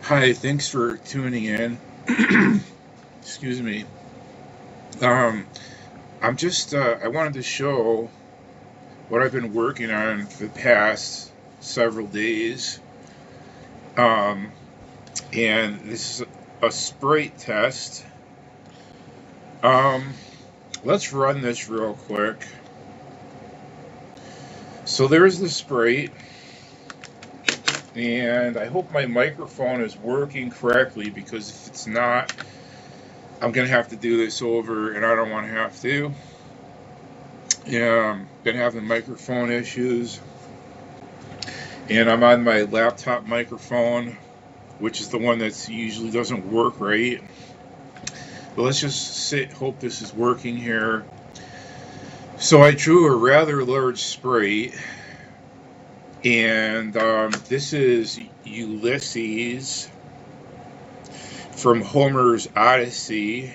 Hi, thanks for tuning in. Excuse me. Um, I wanted to show what I've been working on for the past several days. Um, and this is a sprite test. Um, let's run this real quick. So there's the sprite, and I hope my microphone is working correctly because if it's not, I'm going to have to do this over, and I don't want to have to. Yeah, been having microphone issues, and I'm on my laptop microphone, which is the one that usually doesn't work right. But let's just hope this is working here. So I drew a rather large sprite, and this is Ulysses from Homer's Odyssey.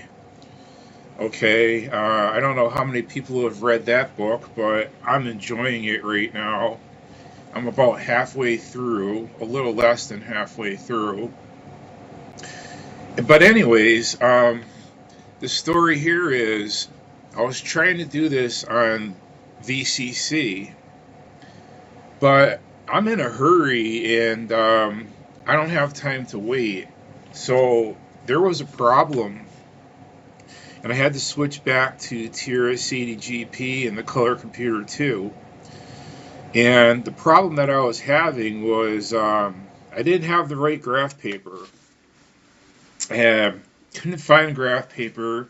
Okay, I don't know how many people have read that book, but I'm enjoying it right now. I'm about halfway through, a little less than halfway through. But anyways, the story here is I was trying to do this on VCC, but I'm in a hurry and I don't have time to wait. So there was a problem, and I had to switch back to TRS-80GP and the color computer too. And the problem that I was having was I didn't have the right graph paper. I couldn't find graph paper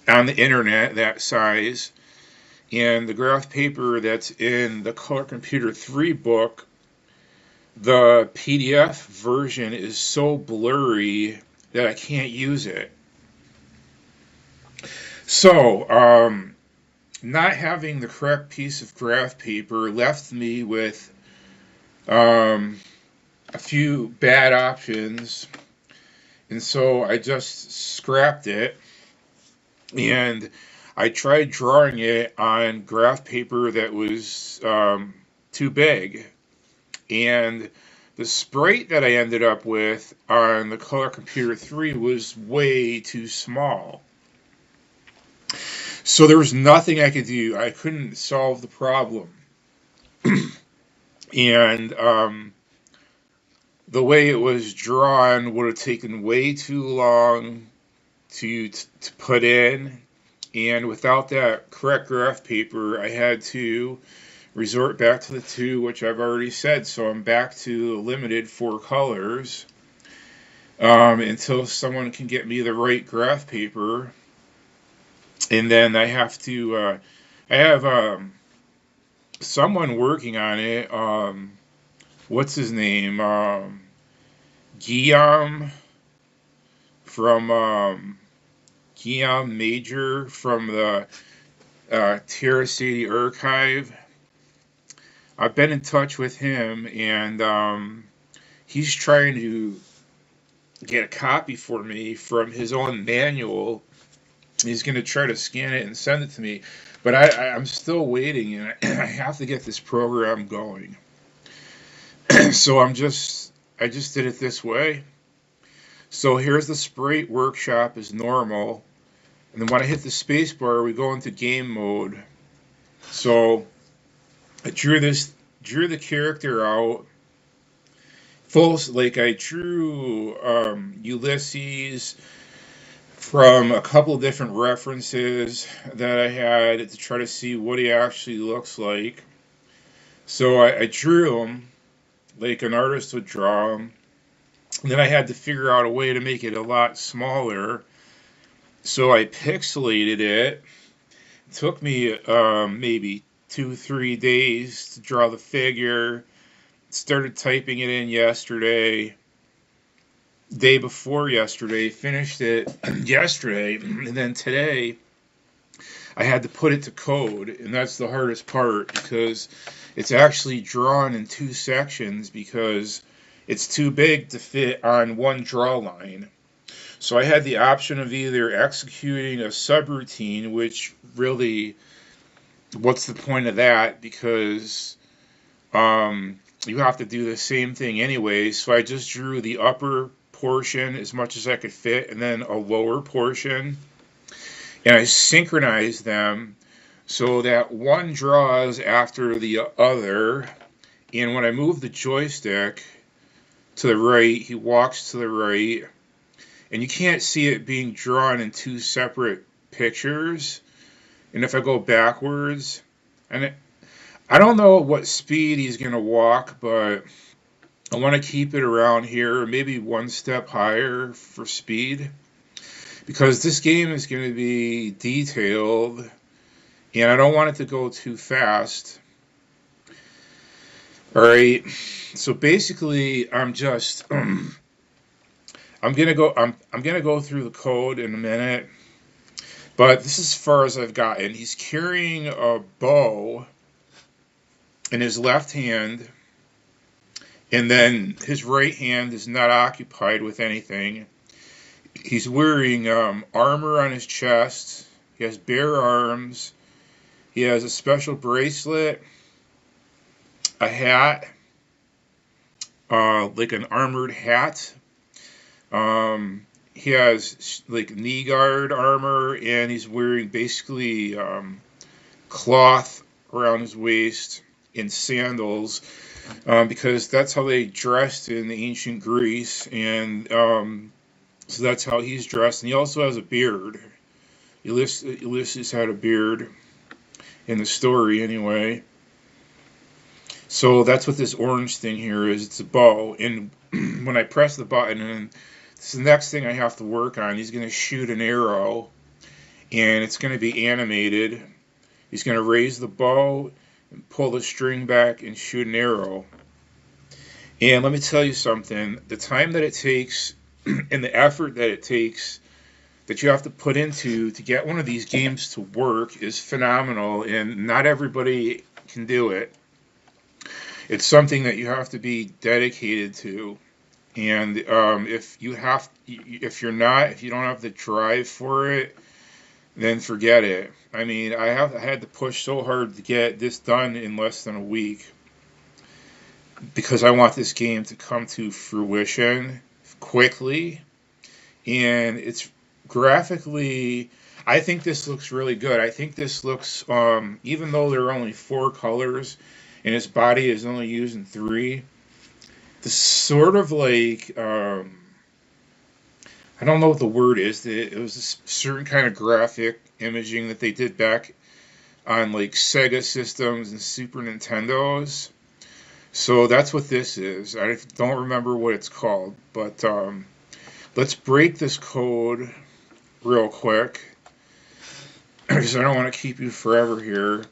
on the internet that size, and the graph paper that's in the Color Computer 3 book, the PDF version is so blurry that I can't use it. So, not having the correct piece of graph paper left me with a few bad options, and so I just scrapped it, and I tried drawing it on graph paper that was too big, and the sprite that I ended up with on the Color Computer 3 was way too small. So there was nothing I could do. I couldn't solve the problem. And the way it was drawn would have taken way too long to put in. And without that correct graph paper, I had to resort back to the two, which I've already said. So I'm back to limited 4 colors until someone can get me the right graph paper. And then I have to, I have someone working on it. What's his name? Guillaume from Guillaume Major from the Terra City Archive. I've been in touch with him, and he's trying to get a copy for me from his own manual. He's going to try to scan it and send it to me, but I'm still waiting, and I have to get this program going. So I just did it this way. So here's the sprite workshop as normal, and then when I hit the space bar, we go into game mode. So I drew the character out. I drew Ulysses from a couple different references that I had to try to see what he actually looks like. So I drew him like an artist would draw him. And then I had to figure out a way to make it a lot smaller. So I pixelated it. It took me maybe 2-3 days to draw the figure. Started typing it in yesterday, day before yesterday, finished it yesterday, and then today I had to put it to code, and that's the hardest part because it's actually drawn in 2 sections because it's too big to fit on one draw line. So I had the option of either executing a subroutine, which really, what's the point of that? Because you have to do the same thing anyway. So I just drew the upper portion as much as I could fit, and then a lower portion, and I synchronized them so that one draws after the other. And when I move the joystick to the right, he walks to the right, and you can't see it being drawn in two separate pictures. And if I go backwards, and I don't know what speed he's going to walk, but I want to keep it around here, maybe one step higher for speed, because this game is going to be detailed, and I don't want it to go too fast. All right, so basically, I'm gonna go through the code in a minute, but this is as far as I've gotten. He's carrying a bow in his left hand, and then his right hand is not occupied with anything. He's wearing armor on his chest. He has bare arms. He has a special bracelet, a hat, like an armored hat. He has like knee guard armor, and he's wearing basically cloth around his waist and sandals, because that's how they dressed in ancient Greece, and so that's how he's dressed. And he also has a beard. Ulysses had a beard in the story anyway. So that's what this orange thing here is. It's a bow, and when I press the button, and it's the next thing I have to work on, he's going to shoot an arrow, and it's going to be animated. He's going to raise the bow and pull the string back and shoot an arrow. And let me tell you something, the time that it takes and the effort that it takes that you have to put into to get one of these games to work is phenomenal, and not everybody can do it. It's something that you have to be dedicated to, and if you don't have the drive for it, then forget it. I mean, I had to push so hard to get this done in less than a week, because I want this game to come to fruition quickly, and it's graphically, I think this looks really good. I think this looks, even though there are only 4 colors and his body is only using 3, this sort of like, I don't know what the word is. It was a certain kind of graphic imaging that they did back on like Sega systems and Super Nintendos. So that's what this is. I don't remember what it's called, but let's break this code real quick, because I don't want to keep you forever here.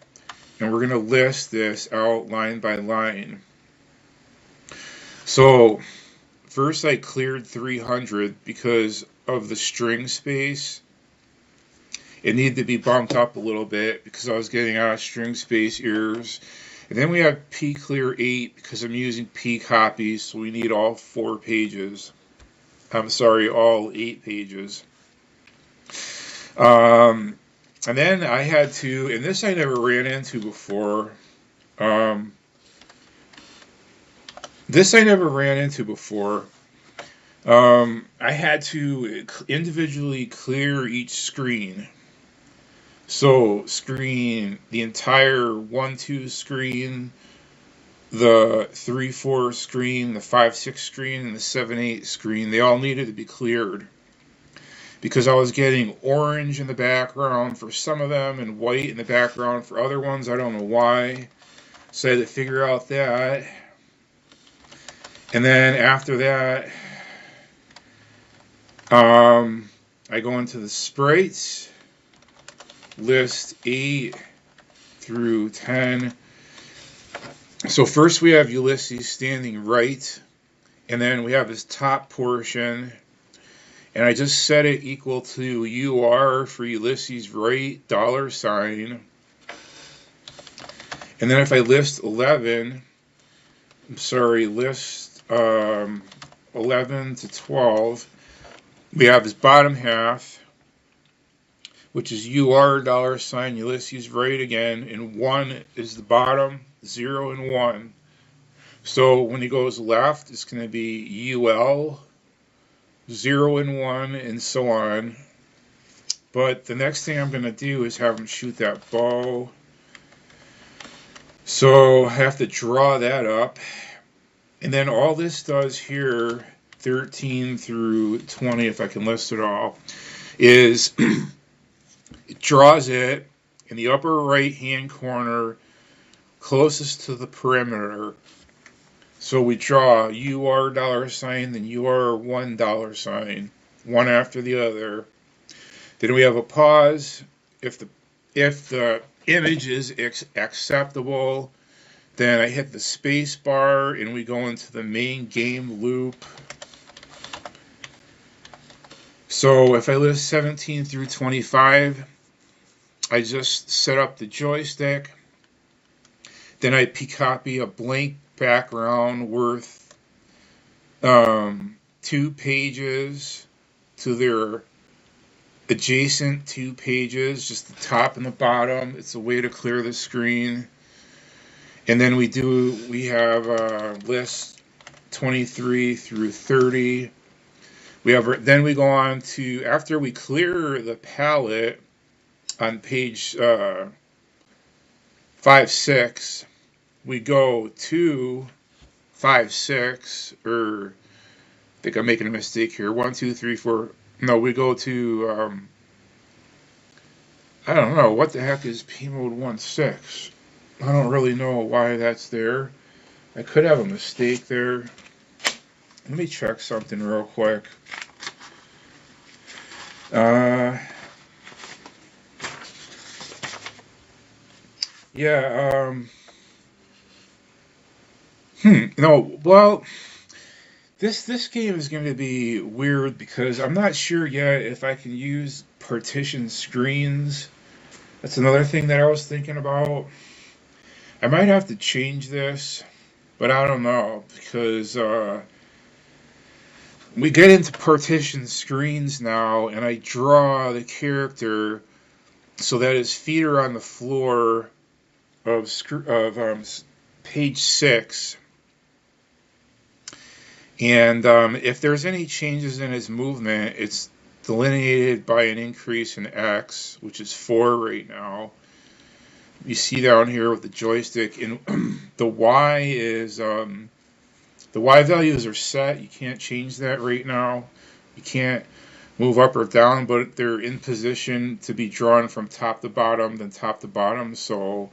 And we're going to list this out line by line. So first I cleared 300 because of the string space. It needed to be bumped up a little bit because I was getting out of string space errors. And then we have P clear 8 because I'm using P copies, so we need all 4 pages. I'm sorry, all 8 pages. And then I had to, and this I never ran into before. I had to individually clear each screen. So the entire 1-2 screen, the 3-4 screen, the 5-6 screen, and the 7-8 screen, they all needed to be cleared, because I was getting orange in the background for some of them and white in the background for other ones. I don't know why. So I had to figure out that. And then after that, I go into the sprites, list 8 through 10. So first we have Ulysses standing right, and then we have his top portion, and I just set it equal to UR for Ulysses right, $. And then if I list 11 to 12, we have his bottom half, which is UR $ Ulysses right again, and 1 is the bottom, 0 and 1. So when he goes left, it's going to be UL, 0 and 1, and so on. But the next thing I'm going to do is have him shoot that bow. So I have to draw that up. And then all this does here, 13 through 20, if I can list it all, is it draws it in the upper right hand corner closest to the perimeter. So we draw UR $, then UR $1, one after the other. Then we have a pause. If the image is acceptable, then I hit the space bar and we go into the main game loop. So if I list 17 through 25, I just set up the joystick. Then I copy a blank background worth 2 pages to their adjacent 2 pages, just the top and the bottom. It's a way to clear the screen. And then we have list 23 through 30. Then we go on to, after we clear the palette on page 5, 6, we go to 5, 6, or I think I'm making a mistake here. 1, 2, 3, 4. No, we go to, I don't know, what the heck is P mode 1, 6? I don't really know why that's there. I could have a mistake there. Let me check something real quick. Yeah, no, well, this game is going to be weird because I'm not sure yet if I can use partition screens. That's another thing that I was thinking about. I might have to change this, but I don't know because we get into partition screens now, and I draw the character so that his feet are on the floor of page 6. And if there's any changes in his movement, it's delineated by an increase in X, which is 4 right now. You see down here with the joystick, and the Y is the Y values are set. You can't change that right now. You can't move up or down, but they're in position to be drawn from top to bottom, then top to bottom. So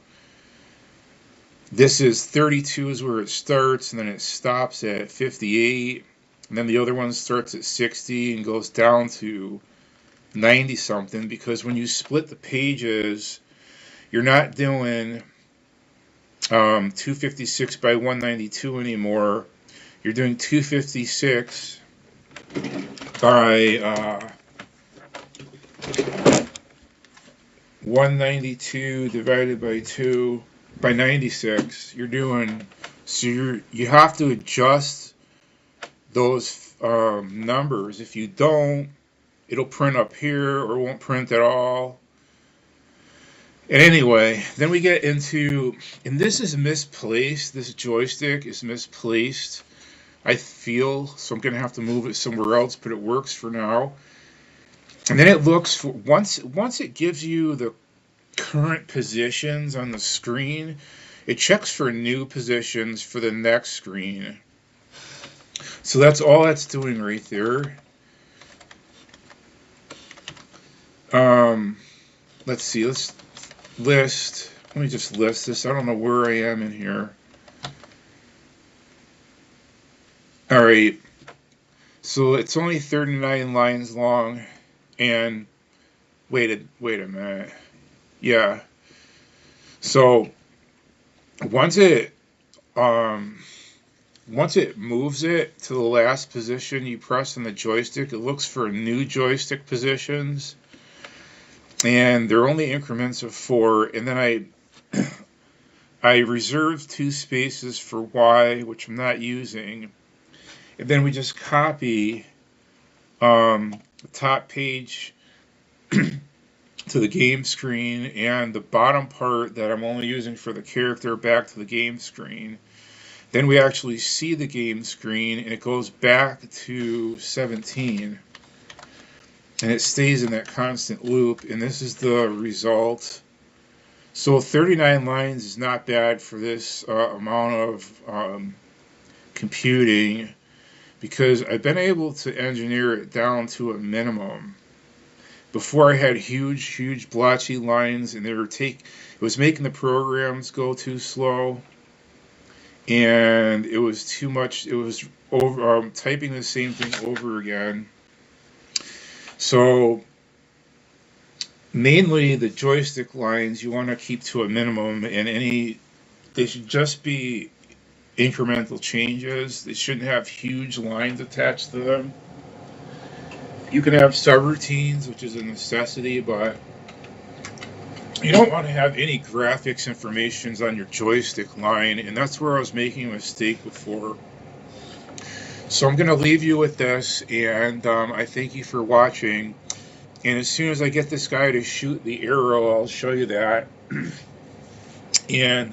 this is 32 is where it starts, and then it stops at 58. And then the other one starts at 60 and goes down to 90 something, because when you split the pages, you're not doing 256 by 192 anymore. You're doing 256 by 192 divided by 2 by 96. So you have to adjust those numbers. If you don't, it'll print up here or won't print at all. And anyway, then we get into, and this is misplaced. This joystick is misplaced, I feel, so I'm going to have to move it somewhere else, but it works for now. And then it looks for, once it gives you the current positions on the screen, it checks for new positions for the next screen. So that's all that's doing right there. Let's see, let me just list this. I don't know where I am in here. All right, so it's only 39 lines long, and wait a minute. Yeah. So once it moves it to the last position you press on the joystick, it looks for new joystick positions, and they're only increments of 4. And then I reserved 2 spaces for Y, which I'm not using. And then we just copy the top page to the game screen and the bottom part that I'm only using for the character back to the game screen. Then we actually see the game screen, and it goes back to 17. And it stays in that constant loop, and this is the result. So 39 lines is not bad for this amount of computing, because I've been able to engineer it down to a minimum. Before I had huge blotchy lines, and it was making the programs go too slow, and it was too much. It was over typing the same thing over again. So mainly the joystick lines you want to keep to a minimum, and they should just be incremental changes. They shouldn't have huge lines attached to them. You can have subroutines, which is a necessity, but you don't want to have any graphics informations on your joystick line, and that's where I was making a mistake before. So I'm going to leave you with this, and I thank you for watching. And as soon as I get this guy to shoot the arrow, I'll show you that. And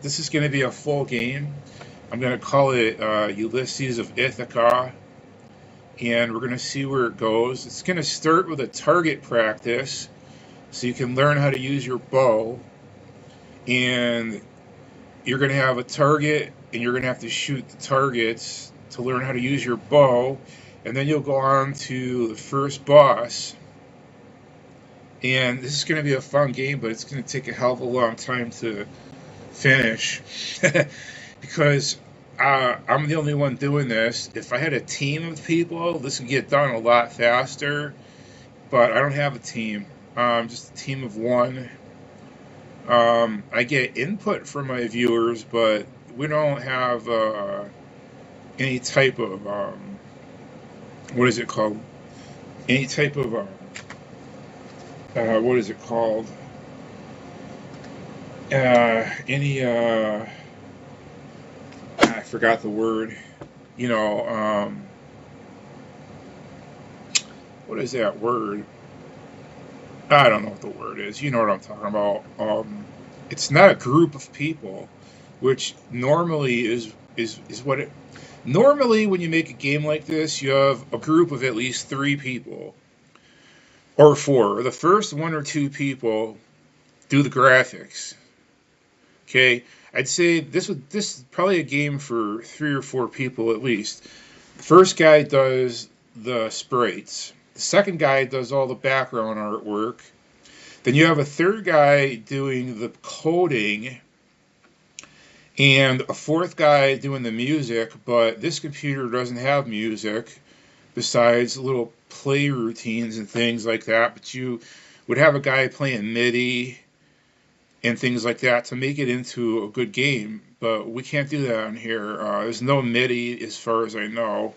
this is going to be a full game. I'm going to call it Ulysses of Ithaca. And we're going to see where it goes. It's going to start with a target practice, so you can learn how to use your bow. And you're going to have a target, and you're going to have to shoot the targets to learn how to use your bow. And then you'll go on to the first boss. And this is going to be a fun game, but it's going to take a hell of a long time to finish. Because I'm the only one doing this. If I had a team of people, this would get done a lot faster. But I don't have a team. Just a team of one. I get input from my viewers, but we don't have any type of what is it called? Any type of what is it called? I forgot the word. You know, what is that word? I don't know what the word is. You know what I'm talking about. It's not a group of people, which normally is what it. Normally, when you make a game like this, you have a group of at least 3 people or 4. The first 1 or 2 people do the graphics. Okay, I'd say this is probably a game for 3 or 4 people at least. The first guy does the sprites. The second guy does all the background artwork. Then you have a third guy doing the coding, and a fourth guy doing the music, but this computer doesn't have music besides little play routines and things like that. But you would have a guy playing MIDI and things like that to make it into a good game. But we can't do that on here. There's no MIDI as far as I know.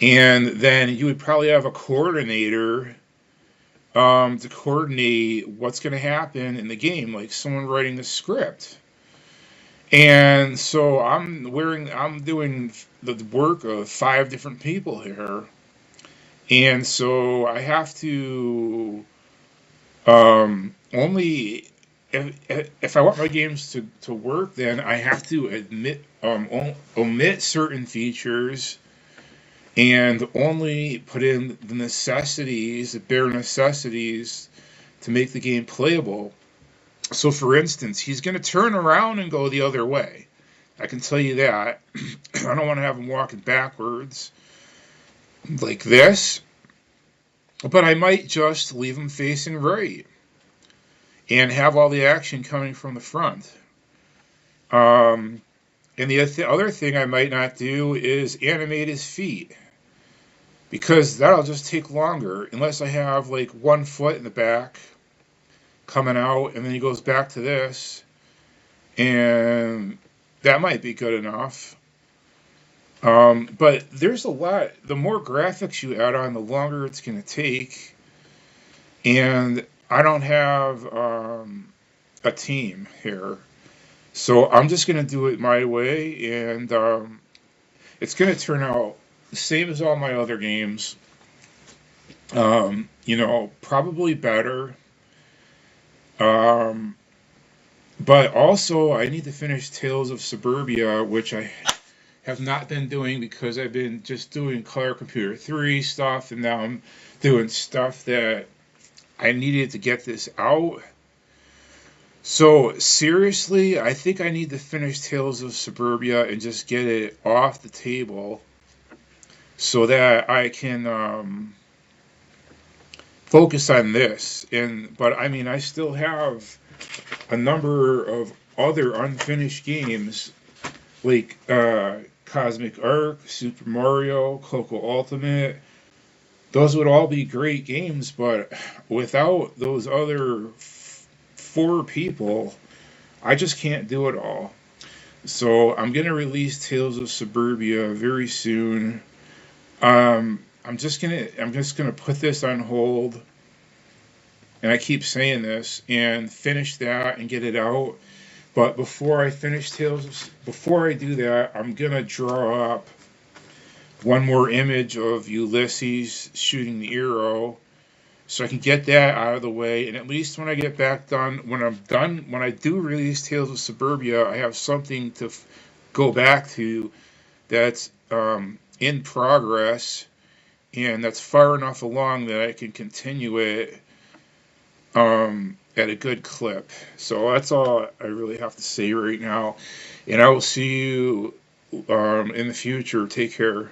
And then you would probably have a coordinator to coordinate what's going to happen in the game, like someone writing the script. And so I'm doing the work of 5 different people here, and so I have to only if I want my games to work, then I have to omit certain features and only put in the necessities, the bare necessities, to make the game playable. So, for instance, he's going to turn around and go the other way. I can tell you that. I don't want to have him walking backwards like this, but I might just leave him facing right and have all the action coming from the front. And the other thing I might not do is animate his feet, because that'll just take longer unless I have like 1 foot in the back coming out, and then he goes back to this, and that might be good enough. But there's a lot. The more graphics you add on, the longer it's going to take, and I don't have a team here, so I'm just going to do it my way, and it's going to turn out the same as all my other games. Probably better. But But also, I need to finish Tales of Suburbia, which I have not been doing because I've been just doing Color Computer 3 stuff, and now I'm doing stuff that I needed to get this out. So, seriously, I think I need to finish Tales of Suburbia and just get it off the table so that I can focus on this. But I mean, I still have a number of other unfinished games like Cosmic Arc, Super Mario, Coco Ultimate. Those would all be great games, but without those other four people, I just can't do it all. So I'm gonna release Tales of Suburbia very soon. I'm just gonna put this on hold, and I keep saying this, and finish that and get it out. But before I do that, I'm gonna draw up one more image of Ulysses shooting the arrow, so I can get that out of the way. And at least when I get back done, when I do release Tales of Suburbia, I have something to go back to that's in progress and that's far enough along that I can continue it at a good clip. So that's all I really have to say right now. And I will see you in the future. Take care.